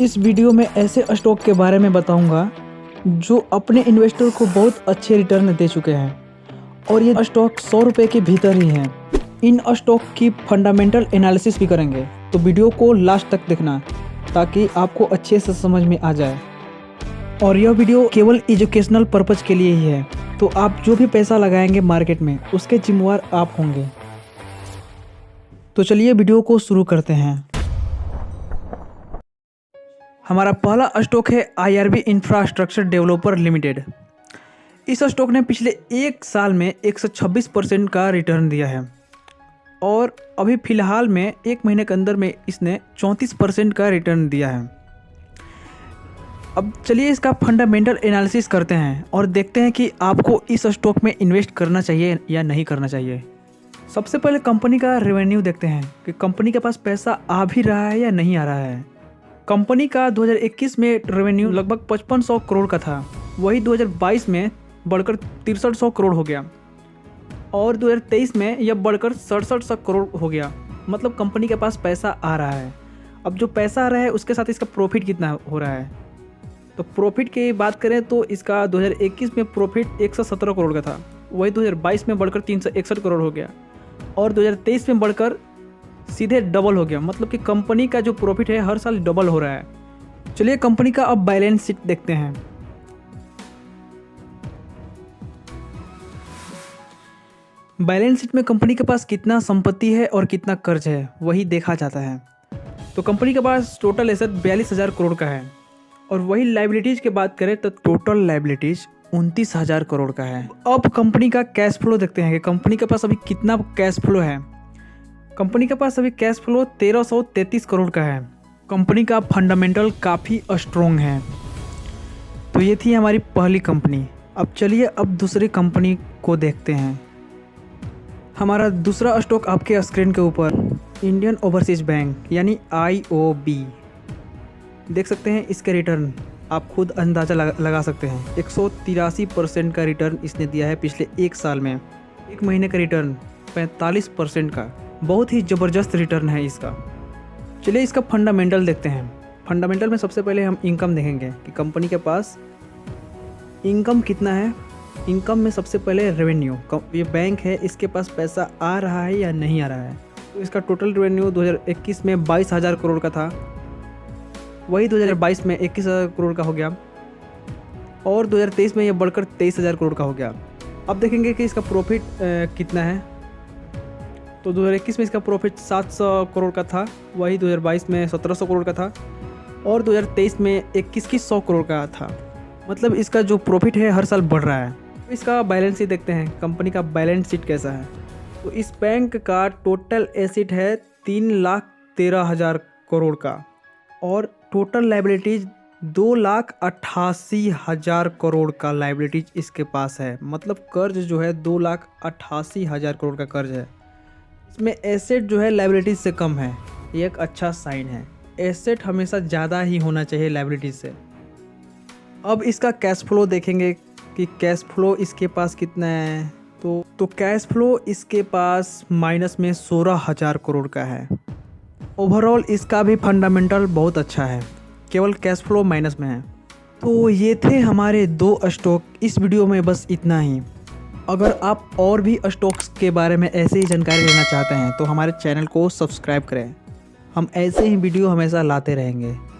इस वीडियो में ऐसे स्टॉक के बारे में बताऊंगा जो अपने इन्वेस्टर को बहुत अच्छे रिटर्न दे चुके हैं और ये स्टॉक 100 रुपये के भीतर ही हैं। इन स्टॉक की फंडामेंटल एनालिसिस भी करेंगे, तो वीडियो को लास्ट तक देखना ताकि आपको अच्छे से समझ में आ जाए। और यह वीडियो केवल एजुकेशनल पर्पज़ के लिए ही है, तो आप जो भी पैसा लगाएंगे मार्केट में उसके जिम्मेवार आप होंगे। तो चलिए वीडियो को शुरू करते हैं। हमारा पहला स्टॉक है IRB इंफ्रास्ट्रक्चर डेवलपर लिमिटेड। इस स्टॉक ने पिछले एक साल में 126% का रिटर्न दिया है और अभी फ़िलहाल में एक महीने के अंदर में इसने 34% का रिटर्न दिया है। अब चलिए इसका फंडामेंटल एनालिसिस करते हैं और देखते हैं कि आपको इस स्टॉक में इन्वेस्ट करना चाहिए या नहीं करना चाहिए। सबसे पहले कंपनी का रेवेन्यू देखते हैं कि कंपनी के पास पैसा आ भी रहा है या नहीं आ रहा है। कंपनी का 2021 में रेवेन्यू लगभग 5500 करोड़ का था, वही 2022 में बढ़कर 6300 करोड़ हो गया और 2023 में यह बढ़कर 6700 करोड़ हो गया। मतलब कंपनी के पास पैसा आ रहा है। अब जो पैसा आ रहा है उसके साथ इसका प्रॉफिट कितना हो रहा है, तो प्रॉफिट की बात करें तो इसका 2021 में प्रॉफिट 117 करोड़ का था, वही 2022 में बढ़कर 361 करोड़ हो गया और 2023 में बढ़कर सीधे डबल हो गया। मतलब कि कंपनी का जो प्रॉफिट है हर साल डबल हो रहा है। चलिए कंपनी का अब बैलेंस शीट देखते हैं। बैलेंस शीट में कंपनी के पास कितना संपत्ति है और कितना कर्ज है वही देखा जाता है। तो कंपनी के पास टोटल एसेट 42,000 करोड़ का है और वही लाइबिलिटीज़ की बात करें तो टोटल लाइबिलिटीज़ 29,000 करोड़ का है। अब कंपनी का कैश फ्लो देखते हैं कि कंपनी के पास अभी कितना कैश फ्लो है। कंपनी के पास अभी कैश फ्लो 1333 करोड़ का है। कंपनी का फंडामेंटल काफ़ी स्ट्रॉन्ग है। तो ये थी हमारी पहली कंपनी। अब चलिए अब दूसरी कंपनी को देखते हैं। हमारा दूसरा स्टॉक आपके स्क्रीन के ऊपर इंडियन ओवरसीज बैंक यानी IOB देख सकते हैं। इसके रिटर्न आप खुद अंदाज़ा लगा सकते हैं। 183% का रिटर्न इसने दिया है पिछले एक साल में। एक महीने का रिटर्न 45% का, बहुत ही ज़बरदस्त रिटर्न है इसका। चलिए इसका फंडामेंटल देखते हैं। फंडामेंटल में सबसे पहले हम इनकम देखेंगे कि कंपनी के पास इनकम कितना है। इनकम में सबसे पहले रेवेन्यू, ये बैंक है इसके पास पैसा आ रहा है या नहीं आ रहा है। तो इसका टोटल रेवेन्यू 2021 में 22,000 करोड़ का था, वही 2022 में 21,000 करोड़ का हो गया और 2023 में यह बढ़कर 23,000 करोड़ का हो गया। अब देखेंगे कि इसका प्रॉफिट कितना है। तो 2021 में इसका प्रॉफिट 700 करोड़ का था, वही 2022 में 1700 करोड़ का था और 2023 में 2100 करोड़ का था। मतलब इसका जो प्रॉफिट है हर साल बढ़ रहा है। इसका बैलेंस शीट देखते हैं, कंपनी का बैलेंस शीट कैसा है। तो इस बैंक का टोटल एसेट है 3,13,000 करोड़ का और टोटल लाइबिलिटीज़ 2,88,000 करोड़ का लाइबिलिटीज़ इसके पास है। मतलब कर्ज जो है 2,88,000 करोड़ का कर्ज है। इसमें एसेट जो है लाइबिलिटीज़ से कम है, ये एक अच्छा साइन है। एसेट हमेशा ज़्यादा ही होना चाहिए लाइबिलिटीज़ से। अब इसका कैश फ्लो देखेंगे कि कैश फ्लो इसके पास कितना है। तो कैश फ्लो इसके पास माइनस में 16,000 करोड़ का है। ओवरऑल इसका भी फंडामेंटल बहुत अच्छा है, केवल कैश फ्लो माइनस में है। तो ये थे हमारे 2 स्टॉक। इस वीडियो में बस इतना ही। अगर आप और भी स्टॉक्स के बारे में ऐसे ही जानकारी लेना चाहते हैं तो हमारे चैनल को सब्सक्राइब करें। हम ऐसे ही वीडियो हमेशा लाते रहेंगे।